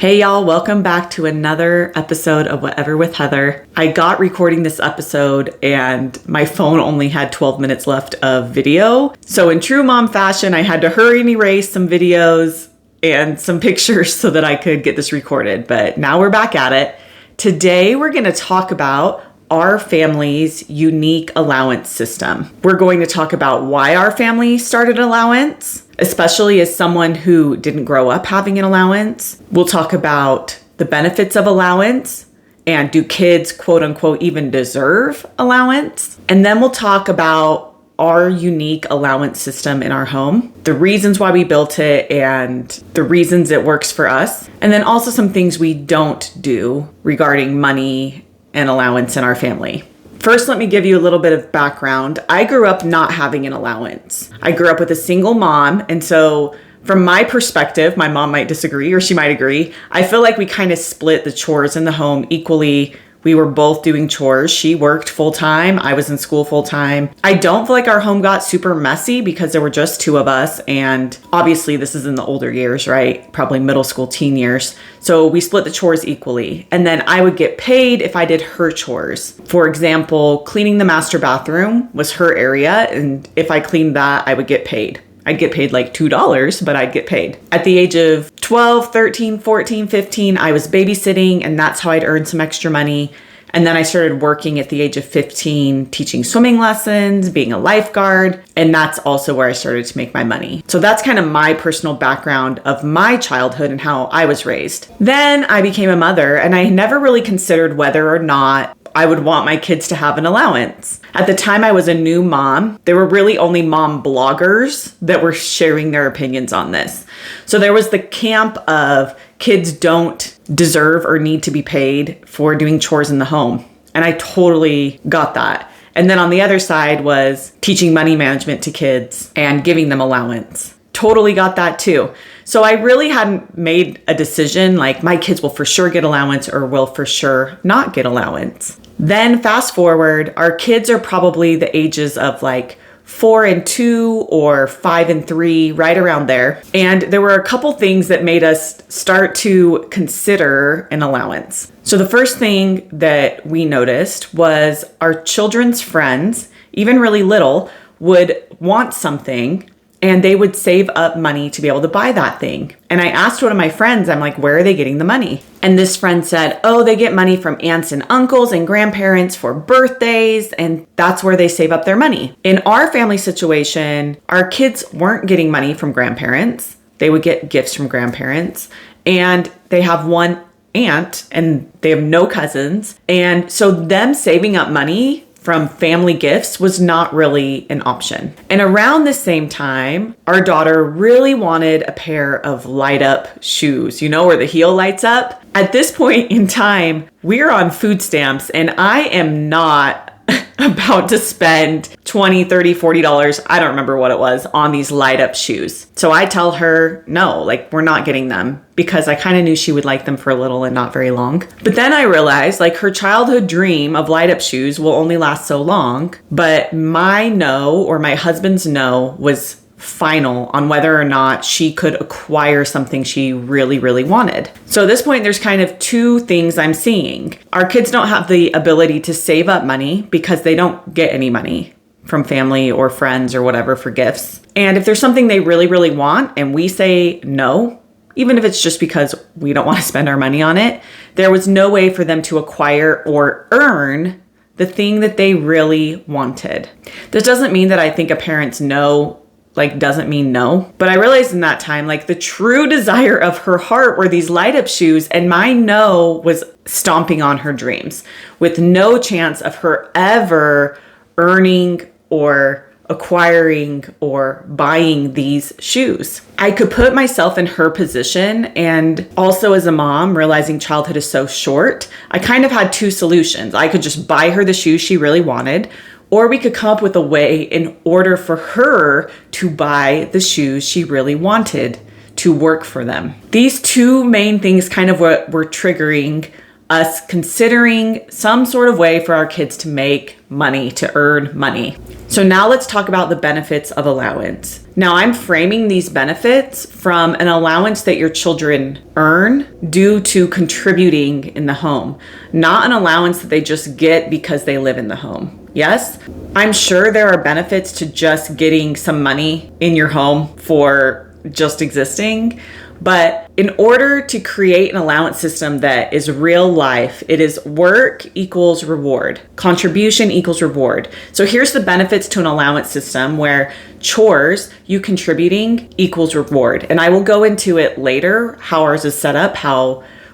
Hey y'all, welcome back to another episode of Whatever with Heather. I got recording this episode and my phone only had 12 minutes left of video. So in true mom fashion, I had to hurry and erase some videos and some pictures so that I could get this recorded. But now we're back at it. Today we're going to talk about our family's unique allowance system. We're going to talk about why our family started allowance, especially as someone who didn't grow up having an allowance. We'll talk about the benefits of allowance and do kids, quote unquote, even deserve allowance? And then we'll talk about our unique allowance system in our home, the reasons why we built it and the reasons it works for us. And then also some things we don't do regarding money and allowance in our family. First, let me give you a little bit of background. I grew up not having an allowance. I grew up with a single mom. And so from my perspective, my mom might disagree or she might agree. I feel like we kind of split the chores in the home equally. We were both doing chores. She worked full time. I was in school full time. I don't feel like our home got super messy because there were just two of us. And obviously this is in the older years, right? Probably middle school, teen years. So we split the chores equally. And then I would get paid if I did her chores. For example, cleaning the master bathroom was her area. And if I cleaned that, I would get paid. I'd get paid like $2, but I'd get paid. At the age of 12, 13, 14, 15, I was babysitting, and that's how I'd earn some extra money. And then I started working at the age of 15, teaching swimming lessons, being a lifeguard, and that's also where I started to make my money. So that's kind of my personal background of my childhood and how I was raised. Then I became a mother, and I never really considered whether or not I would want my kids to have an allowance. At the time I was a new mom, there were really only mom bloggers that were sharing their opinions on this. So there was the camp of kids don't deserve or need to be paid for doing chores in the home. And I totally got that. And then on the other side was teaching money management to kids and giving them allowance. Totally got that too. So I really hadn't made a decision like my kids will for sure get allowance or will for sure not get allowance. Then fast forward, our kids are probably the ages of like 4 and 2 or 5 and 3, right around there. And there were a couple things that made us start to consider an allowance. So the first thing that we noticed was our children's friends, even really little, would want something and they would save up money to be able to buy that thing. And I asked one of my friends, I'm like, where are they getting the money? And this friend said, oh, they get money from aunts and uncles and grandparents for birthdays, and that's where they save up their money. In our family situation, our kids weren't getting money from grandparents. They would get gifts from grandparents, and they have one aunt and they have no cousins. And so them saving up money from family gifts was not really an option. And around the same time, our daughter really wanted a pair of light up shoes, where the heel lights up. At this point in time, we're on food stamps and I am not about to spend $20, $30, $40, I don't remember what it was, on these light up shoes. So I tell her, no, we're not getting them because I kind of knew she would like them for a little and not very long. But then I realized her childhood dream of light up shoes will only last so long. But my no or my husband's no was final on whether or not she could acquire something she really, really wanted. So at this point, there's kind of two things I'm seeing. Our kids don't have the ability to save up money because they don't get any money from family or friends or whatever for gifts. And if there's something they really, really want and we say no, even if it's just because we don't want to spend our money on it, there was no way for them to acquire or earn the thing that they really wanted. This doesn't mean that I think a parent's no doesn't mean no. But I realized in that time, the true desire of her heart were these light up shoes, and my no was stomping on her dreams with no chance of her ever earning or acquiring or buying these shoes. I could put myself in her position, and also as a mom, realizing childhood is so short, I kind of had two solutions. I could just buy her the shoes she really wanted, or we could come up with a way in order for her to buy the shoes she really wanted to work for them. These two main things kind of were triggering us considering some sort of way for our kids to make money, to earn money. So now let's talk about the benefits of allowance. Now, I'm framing these benefits from an allowance that your children earn due to contributing in the home, not an allowance that they just get because they live in the home. Yes, I'm sure there are benefits to just getting some money in your home for just existing. But in order to create an allowance system that is real life, it is work equals reward, contribution equals reward. So here's the benefits to an allowance system where chores, you contributing, equals reward. And I will go into it later, how ours is set up,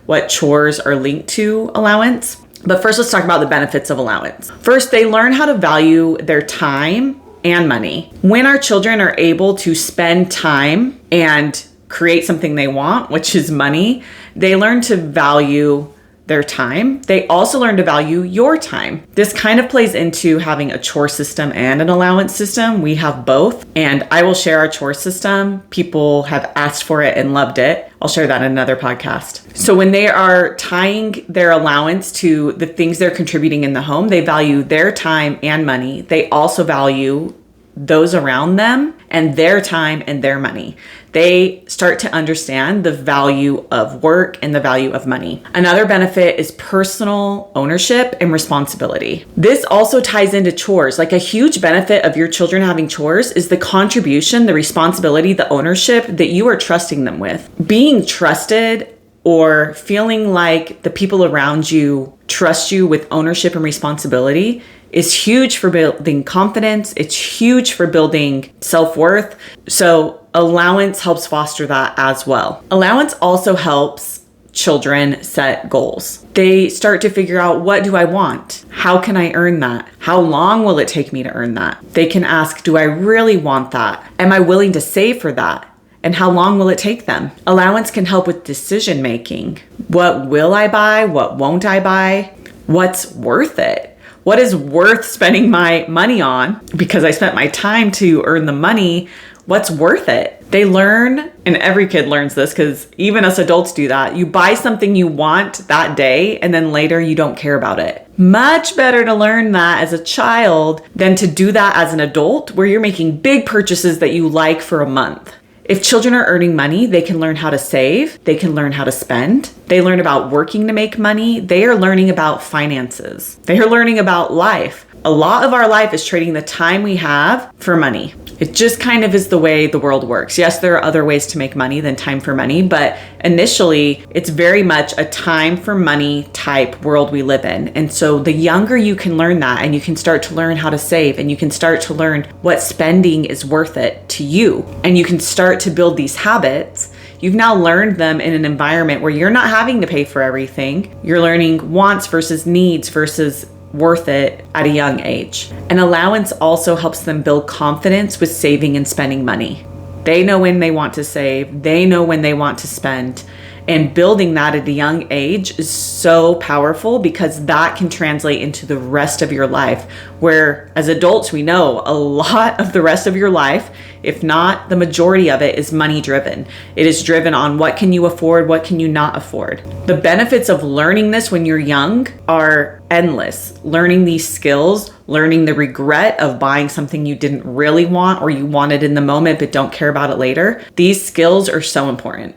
what chores are linked to allowance. But first, let's talk about the benefits of allowance. First, they learn how to value their time and money. When our children are able to spend time and create something they want, which is money, they learn to value their time. They also learn to value your time. This kind of plays into having a chore system and an allowance system. We have both, and I will share our chore system. People have asked for it and loved it. I'll share that in another podcast. So when they are tying their allowance to the things they're contributing in the home, they value their time and money. They also value those around them and their time and their money. They start to understand the value of work and the value of money. Another benefit is personal ownership and responsibility. This also ties into chores. Like a huge benefit of your children having chores is the contribution, the responsibility, the ownership that you are trusting them with. Being trusted or feeling like the people around you trust you with ownership and responsibility is huge for building confidence. It's huge for building self-worth. So allowance helps foster that as well. Allowance also helps children set goals. They start to figure out, what do I want? How can I earn that? How long will it take me to earn that? They can ask, do I really want that? Am I willing to save for that? And how long will it take them? Allowance can help with decision making. What will I buy? What won't I buy? What's worth it? What is worth spending my money on? Because I spent my time to earn the money, what's worth it? They learn, and every kid learns this because even us adults do that. You buy something you want that day and then later you don't care about it. Much better to learn that as a child than to do that as an adult where you're making big purchases that you like for a month. If children are earning money, they can learn how to save. They can learn how to spend. They learn about working to make money. They are learning about finances. They are learning about life. A lot of our life is trading the time we have for money. It just kind of is the way the world works. Yes, there are other ways to make money than time for money, but initially it's very much a time for money type world we live in. And so the younger you can learn that, and you can start to learn how to save, and you can start to learn what spending is worth it to you, and you can start to build these habits. You've now learned them in an environment where you're not having to pay for everything. You're learning wants versus needs versus worth it at a young age. An allowance also helps them build confidence with saving and spending money. They know when they want to save, they know when they want to spend, and building that at a young age is so powerful because that can translate into the rest of your life, where as adults we know a lot of the rest of your life, if not the majority of it, is money driven. It is driven on what can you afford, what can you not afford. The benefits of learning this when you're young are endless. Learning these skills, learning the regret of buying something you didn't really want or you wanted in the moment but don't care about it later. These skills are so important.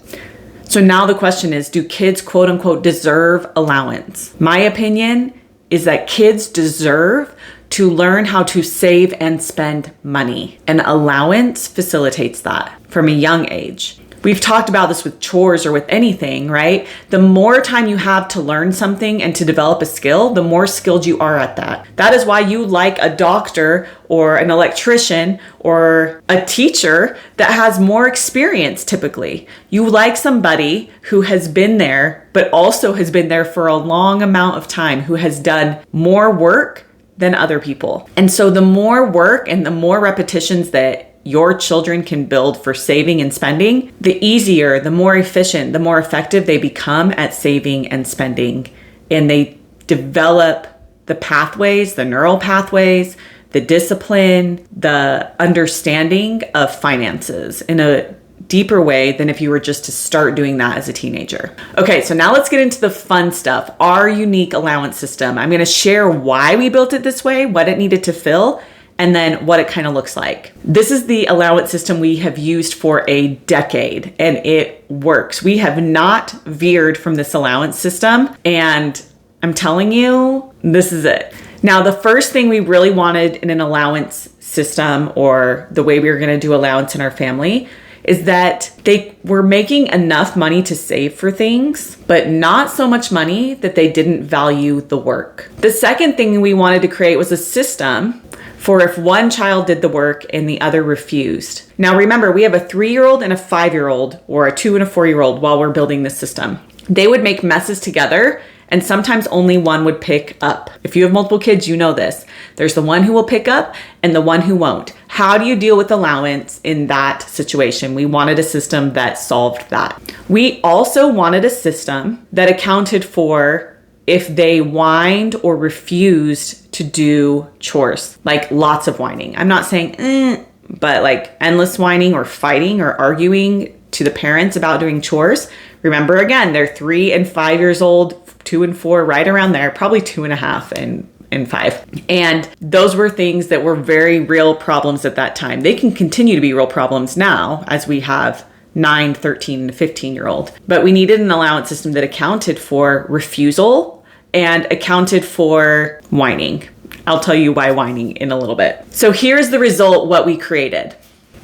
So now the question is, do kids quote unquote deserve allowance? My opinion is that kids deserve to learn how to save and spend money. An allowance facilitates that from a young age. We've talked about this with chores or with anything, right? The more time you have to learn something and to develop a skill, the more skilled you are at that. That is why you like a doctor or an electrician or a teacher that has more experience typically. You like somebody who has been there, but also has been there for a long amount of time, who has done more work than other people. And so the more work and the more repetitions that your children can build for saving and spending, the easier, the more efficient, the more effective they become at saving and spending. And they develop the pathways, the neural pathways, the discipline, the understanding of finances in a deeper way than if you were just to start doing that as a teenager. Okay, so now let's get into the fun stuff, our unique allowance system. I'm going to share why we built it this way, what it needed to fill, and then what it kind of looks like. This is the allowance system we have used for a decade, and it works. We have not veered from this allowance system, and I'm telling you, this is it. Now, the first thing we really wanted in an allowance system, or the way we were going to do allowance in our family, is that they were making enough money to save for things, but not so much money that they didn't value the work. The second thing we wanted to create was a system for if one child did the work and the other refused. Now remember, we have a 3-year-old and a 5-year-old, or a 2 and a 4-year-old while we're building this system. They would make messes together, and sometimes only one would pick up. If you have multiple kids, you know this. There's the one who will pick up and the one who won't. How do you deal with allowance in that situation? We wanted a system that solved that. We also wanted a system that accounted for if they whined or refused to do chores, like lots of whining. I'm not saying, but like endless whining or fighting or arguing to the parents about doing chores. Remember, again, they're 3 and 5 years old, 2 and 4, right around there, probably 2.5 and 5. And those were things that were very real problems at that time. They can continue to be real problems now as we have 9, 13, and 15-year-old. But we needed an allowance system that accounted for refusal and accounted for whining. I'll tell you why whining in a little bit. So here's the result, what we created.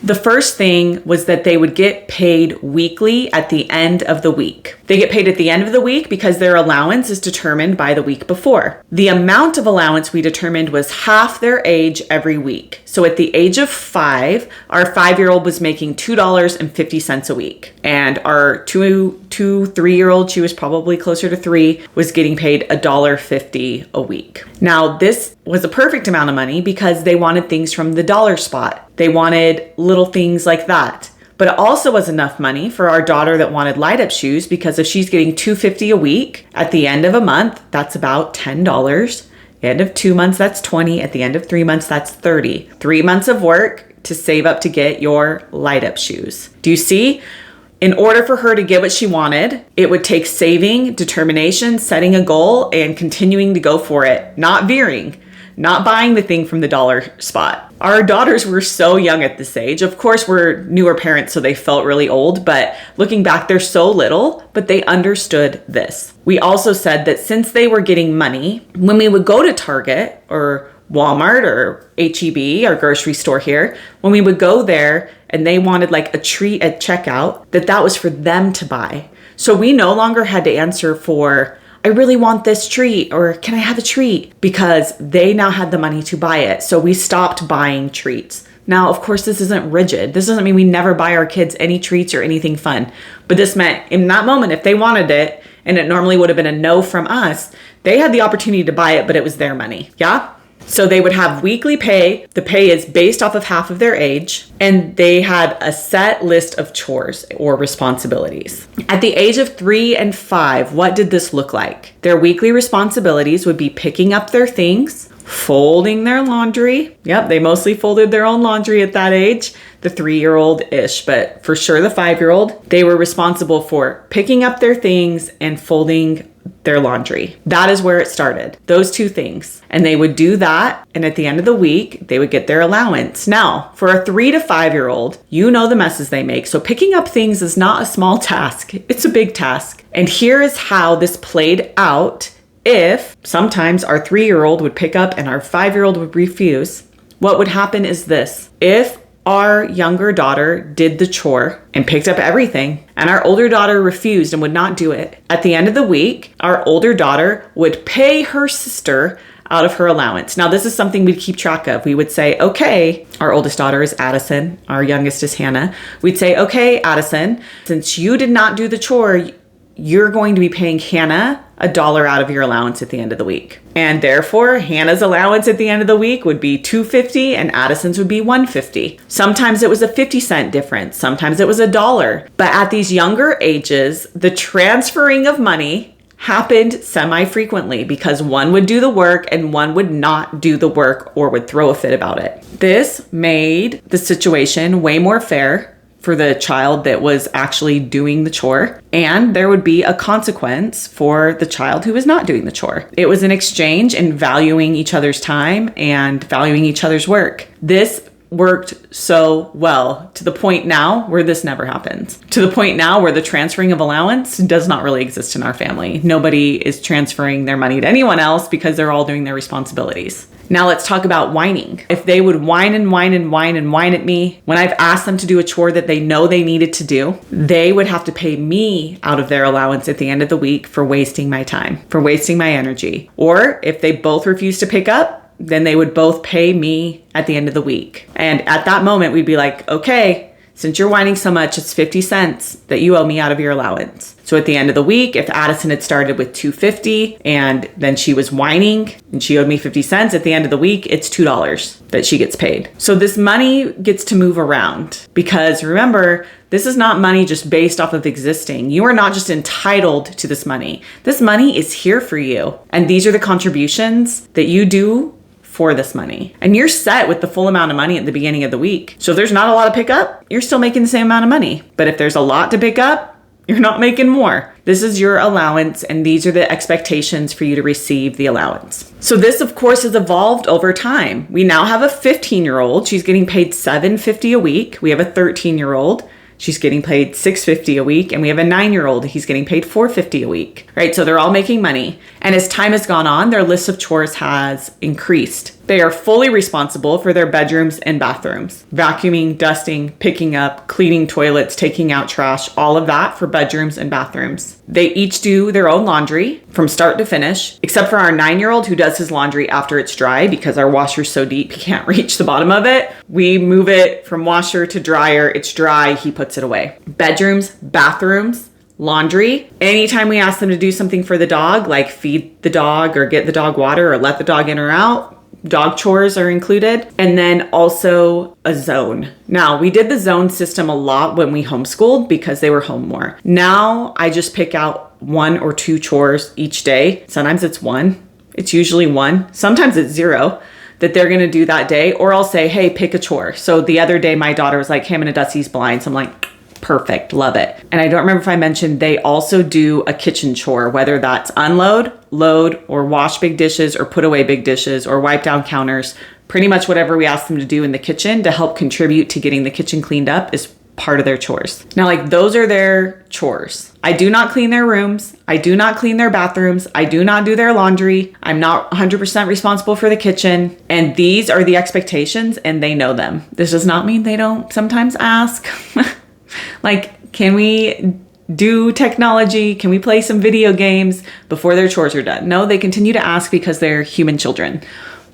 The first thing was that they would get paid weekly at the end of the week. They get paid at the end of the week because their allowance is determined by the week before. The amount of allowance we determined was half their age every week. So at the age of 5, our 5-year-old was making $2.50 a week. And our 3-year-old, she was probably closer to 3, was getting paid $1.50 a week. Now, this was a perfect amount of money because they wanted things from the dollar spot. They wanted little things like that. But it also was enough money for our daughter that wanted light up shoes, because if she's getting $2.50 a week, at the end of a month, that's about $10. At the end of 2 months, that's $20. At the end of 3 months, that's $30. 3 months of work to save up to get your light up shoes. Do you see? In order for her to get what she wanted, it would take saving, determination, setting a goal, and continuing to go for it, not veering, not buying the thing from the dollar spot. Our daughters were so young at this age. Of course, we're newer parents, so they felt really old, but looking back, they're so little, but they understood this. We also said that since they were getting money, when we would go to Target or Walmart or H-E-B, our grocery store here, when we would go there and they wanted like a treat at checkout, that was for them to buy. So we no longer had to answer for, I really want this treat, or can I have a treat? Because they now had the money to buy it. So we stopped buying treats. Now, of course, this isn't rigid. This doesn't mean we never buy our kids any treats or anything fun. But this meant in that moment, if they wanted it, and it normally would have been a no from us, they had the opportunity to buy it, but it was their money. Yeah? So they would have weekly pay. The pay is based off of half of their age, and they had a set list of chores or responsibilities. At the age of 3 and 5, what did this look like? Their weekly responsibilities would be picking up their things, folding their laundry. Yep, they mostly folded their own laundry at that age, the 3-year-old-ish, but for sure the 5-year-old. They were responsible for picking up their things and folding their laundry. That is where it started, those two things. And they would do that, and at the end of the week, they would get their allowance. Now, for a 3 to 5-year-old, you know the messes they make. So picking up things is not a small task. It's a big task. And here is how this played out if sometimes our 3-year-old would pick up and our 5-year-old would refuse. What would happen is this. If our younger daughter did the chore and picked up everything, and our older daughter refused and would not do it, at the end of the week, our older daughter would pay her sister out of her allowance. Now, this is something we'd keep track of. We would say, okay, our oldest daughter is Addison, our youngest is Hannah. We'd say, okay, Addison, since you did not do the chore, you're going to be paying Hannah $1 out of your allowance at the end of the week. And therefore, Hannah's allowance at the end of the week would be $2.50 and Addison's would be $1.50. Sometimes it was a 50-cent difference. Sometimes it was $1. But at these younger ages, the transferring of money happened semi-frequently because one would do the work and one would not do the work or would throw a fit about it. This made the situation way more fair for the child that was actually doing the chore, and there would be a consequence for the child who was not doing the chore. It was an exchange in valuing each other's time and valuing each other's work. This worked so well to the point now where this never happens. To the point now where the transferring of allowance does not really exist in our family. Nobody is transferring their money to anyone else because they're all doing their responsibilities. Now let's talk about whining. If they would whine and whine and whine and whine at me when I've asked them to do a chore that they know they needed to do, they would have to pay me out of their allowance at the end of the week for wasting my time, for wasting my energy. Or if they both refuse to pick up, then they would both pay me at the end of the week. And at that moment, we'd be like, okay, since you're whining so much, it's 50 cents that you owe me out of your allowance. So at the end of the week, if Addison had started with $2.50 and then she was whining and she owed me 50 cents, at the end of the week, it's $2 that she gets paid. So this money gets to move around because remember, this is not money just based off of existing. You are not just entitled to this money. This money is here for you. And these are the contributions that you do for this money. And you're set with the full amount of money at the beginning of the week. So if there's not a lot to pick up, you're still making the same amount of money. But if there's a lot to pick up, you're not making more. This is your allowance, and these are the expectations for you to receive the allowance. So this, of course, has evolved over time. We now have a 15-year-old. She's getting paid $7.50 a week. We have a 13-year-old. She's getting paid $6.50 a week, and we have a 9-year-old. He's getting paid $4.50 a week, right? So they're all making money. And as time has gone on, their list of chores has increased. They are fully responsible for their bedrooms and bathrooms, vacuuming, dusting, picking up, cleaning toilets, taking out trash, all of that for bedrooms and bathrooms. They each do their own laundry from start to finish, except for our 9-year-old who does his laundry after it's dry because our washer's so deep he can't reach the bottom of it. We move it from washer to dryer. It's dry. He puts it away. Bedrooms, bathrooms, laundry. Anytime we ask them to do something for the dog, like feed the dog or get the dog water or let the dog in or out, dog chores are included. And then also a zone. Now, we did the zone system a lot when we homeschooled because they were home more. Now I just pick out 1 or 2 chores each day. Sometimes it's 1. It's usually 1. Sometimes it's 0 that they're going to do that day. Or I'll say, hey, pick a chore. So the other day, my daughter was like, hey, I'm going to dust these blinds. I'm like, perfect. Love it. And I don't remember if I mentioned they also do a kitchen chore, whether that's unload, load, or wash big dishes or put away big dishes or wipe down counters. Pretty much whatever we ask them to do in the kitchen to help contribute to getting the kitchen cleaned up is part of their chores. Now, like those are their chores. I do not clean their rooms. I do not clean their bathrooms. I do not do their laundry. I'm not 100% responsible for the kitchen. And these are the expectations and they know them. This does not mean they don't sometimes ask. Like, can we do technology? Can we play some video games before their chores are done? No, they continue to ask because they're human children.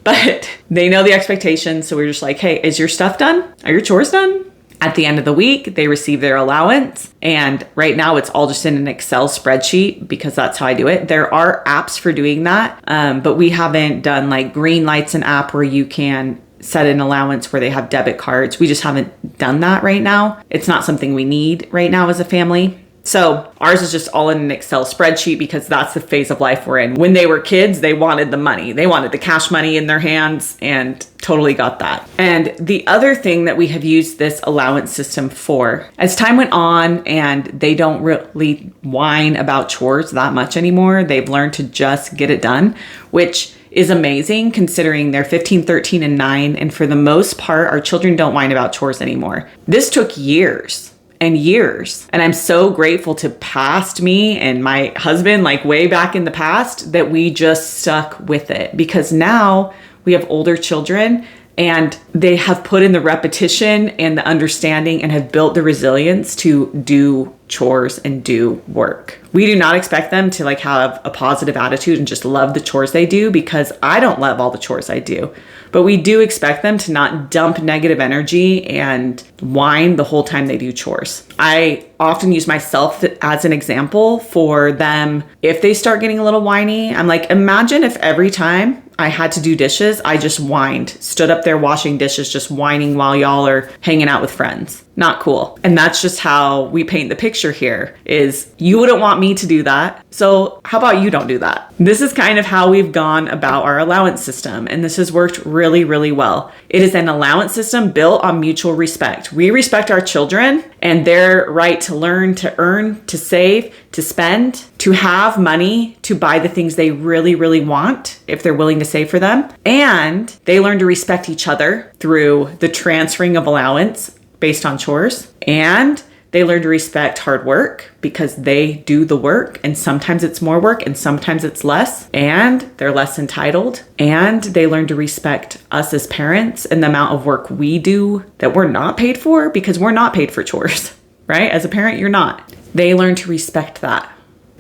But they know the expectations. So we're just like, hey, is your stuff done? Are your chores done? At the end of the week, they receive their allowance. And right now it's all just in an Excel spreadsheet because that's how I do it. There are apps for doing that. But we haven't done like Greenlight's an app where you can set an allowance where they have debit cards. We just haven't done that right now. It's not something we need right now as a family. So ours is just all in an Excel spreadsheet because that's the phase of life we're in. When they were kids, they wanted the money. They wanted the cash money in their hands and totally got that. And the other thing that we have used this allowance system for, as time went on and they don't really whine about chores that much anymore, they've learned to just get it done, which is amazing considering they're 15, 13, and 9. And for the most part, our children don't whine about chores anymore. This took years and years. And I'm so grateful to past me and my husband, like way back in the past, that we just stuck with it because now we have older children and they have put in the repetition and the understanding and have built the resilience to do chores and do work. We do not expect them to like have a positive attitude and just love the chores they do because I don't love all the chores I do. But we do expect them to not dump negative energy and whine the whole time they do chores. I often use myself as an example for them. If they start getting a little whiny, I'm like, imagine if every time I had to do dishes, I just whined, stood up there washing dishes, just whining while y'all are hanging out with friends. Not cool. And that's just how we paint the picture here is you wouldn't want me to do that. So how about you don't do that? This is kind of how we've gone about our allowance system. And this has worked really, really well. It is an allowance system built on mutual respect. We respect our children and their right to learn, to earn, to save, to spend, to have money, to buy the things they really, really want if they're willing to save for them. And they learn to respect each other through the transferring of allowance based on chores. And they learn to respect hard work because they do the work, and sometimes it's more work and sometimes it's less, and they're less entitled. And they learn to respect us as parents and the amount of work we do that we're not paid for, because we're not paid for chores, right? As a parent, you're not. They learn to respect that.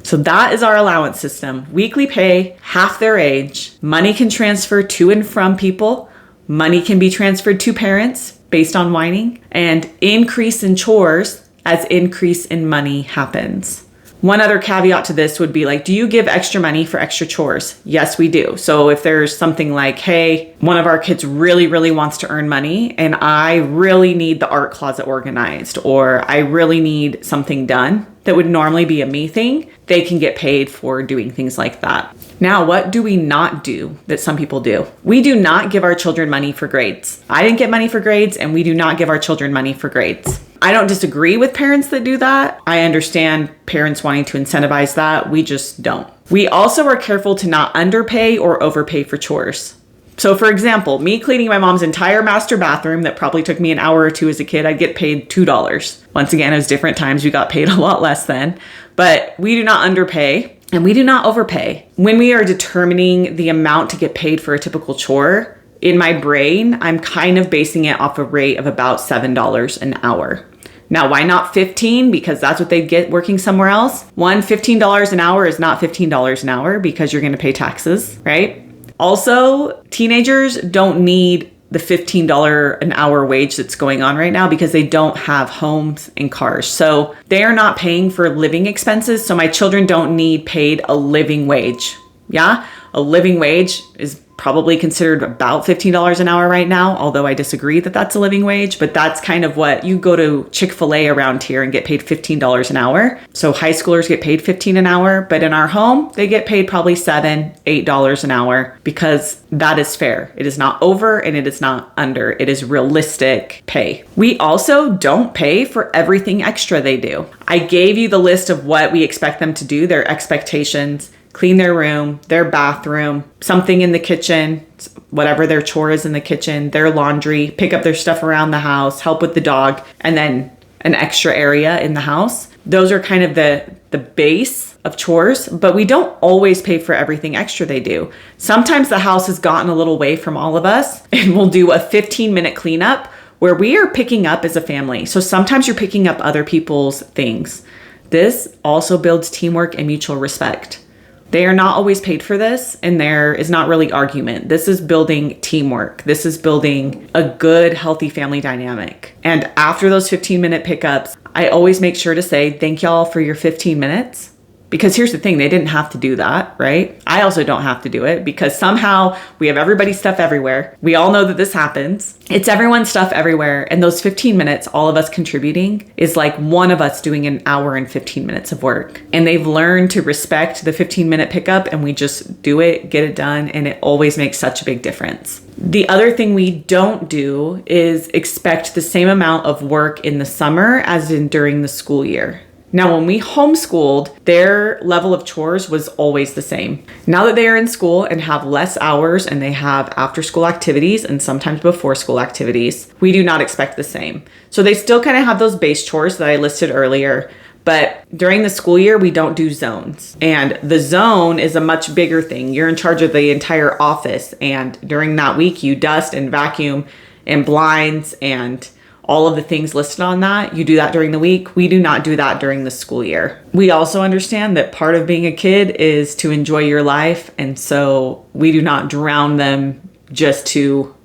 So that is our allowance system. Weekly pay, half their age. Money can transfer to and from people. Money can be transferred to parents based on whining, and increase in chores as increase in money happens. One other caveat to this would be like, do you give extra money for extra chores? Yes, we do. So if there's something like, hey, one of our kids really, really wants to earn money and I really need the art closet organized, or I really need something done that would normally be a me thing, they can get paid for doing things like that. Now, what do we not do that some people do? We do not give our children money for grades. I didn't get money for grades, and we do not give our children money for grades. I don't disagree with parents that do that. I understand parents wanting to incentivize that. We just don't. We also are careful to not underpay or overpay for chores. So for example, me cleaning my mom's entire master bathroom that probably took me an hour or two as a kid, I'd get paid $2. Once again, it was different times. We got paid a lot less then, but we do not underpay and we do not overpay. When we are determining the amount to get paid for a typical chore, in my brain, I'm kind of basing it off a rate of about $7 an hour. Now, why not 15? Because that's what they get working somewhere else. $15 an hour is not $15 an hour because you're going to pay taxes, right? Also, teenagers don't need the $15 an hour wage that's going on right now because they don't have homes and cars. So they are not paying for living expenses. So my children don't need paid a living wage. Yeah, a living wage is probably considered about $15 an hour right now, although I disagree that that's a living wage, but that's kind of what you go to Chick-fil-A around here and get paid $15 an hour. So high schoolers get paid $15 an hour, but in our home, they get paid probably $7, $8 an hour because that is fair. It is not over and it is not under. It is realistic pay. We also don't pay for everything extra they do. I gave you the list of what we expect them to do, their expectations. Clean their room, their bathroom, something in the kitchen, whatever their chore is in the kitchen, their laundry, pick up their stuff around the house, help with the dog, and then an extra area in the house. Those are kind of the base of chores, but we don't always pay for everything extra they do. Sometimes the house has gotten a little away from all of us and we'll do a 15-minute cleanup where we are picking up as a family. So sometimes you're picking up other people's things. This also builds teamwork and mutual respect. They are not always paid for this, and there is not really argument. This is building teamwork. This is building a good, healthy family dynamic. And after those 15-minute pickups, I always make sure to say, thank y'all for your 15 minutes. Because here's the thing, they didn't have to do that, right? I also don't have to do it because somehow we have everybody's stuff everywhere. We all know that this happens. It's everyone's stuff everywhere. And those 15 minutes, all of us contributing, is like one of us doing an hour and 15 minutes of work. And they've learned to respect the 15-minute pickup and we just do it, get it done, and it always makes such a big difference. The other thing we don't do is expect the same amount of work in the summer as in during the school year. Now, when we homeschooled, their level of chores was always the same. Now that they are in school and have less hours and they have after school activities and sometimes before school activities, we do not expect the same. So they still kind of have those base chores that I listed earlier, but during the school year, we don't do zones. And the zone is a much bigger thing. You're in charge of the entire office. And during that week, you dust and vacuum and blinds and all of the things listed on that. You do that during the week. We do not do that during the school year. We also understand that part of being a kid is to enjoy your life. And so we do not drown them just to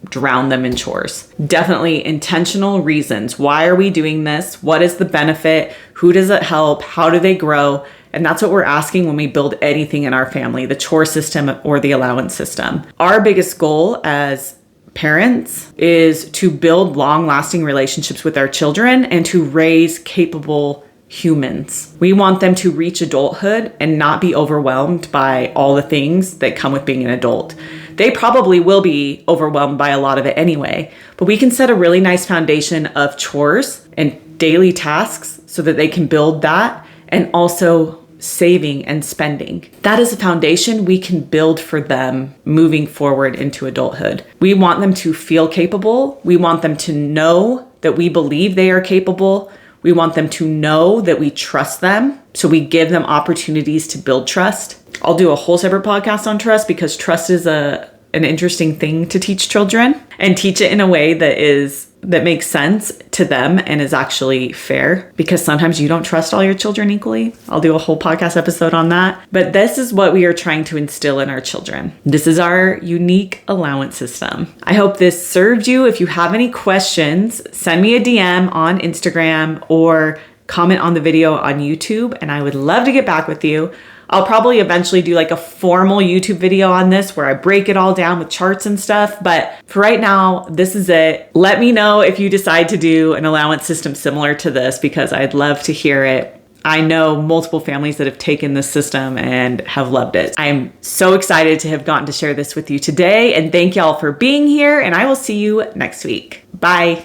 drown them in chores. Definitely intentional reasons. Why are we doing this? What is the benefit? Who does it help? How do they grow? And that's what we're asking when we build anything in our family, the chore system or the allowance system. Our biggest goal as parents is to build long-lasting relationships with our children and to raise capable humans. We want them to reach adulthood and not be overwhelmed by all the things that come with being an adult. They probably will be overwhelmed by a lot of it anyway, but we can set a really nice foundation of chores and daily tasks so that they can build that, and also saving and spending. That is a foundation we can build for them moving forward into adulthood. We want them to feel capable. We want them to know that we believe they are capable. We want them to know that we trust them. So we give them opportunities to build trust. I'll do a whole separate podcast on trust, because trust is an interesting thing to teach children, and teach it in a way that makes sense to them and is actually fair, because sometimes you don't trust all your children equally. I'll do a whole podcast episode on that. But this is what we are trying to instill in our children. This is our unique allowance system. I hope this served you. If you have any questions, send me a DM on Instagram or comment on the video on YouTube, and I would love to get back with you. I'll probably eventually do like a formal YouTube video on this where I break it all down with charts and stuff. But for right now, this is it. Let me know if you decide to do an allowance system similar to this, because I'd love to hear it. I know multiple families that have taken this system and have loved it. I'm so excited to have gotten to share this with you today. And thank y'all for being here. And I will see you next week. Bye.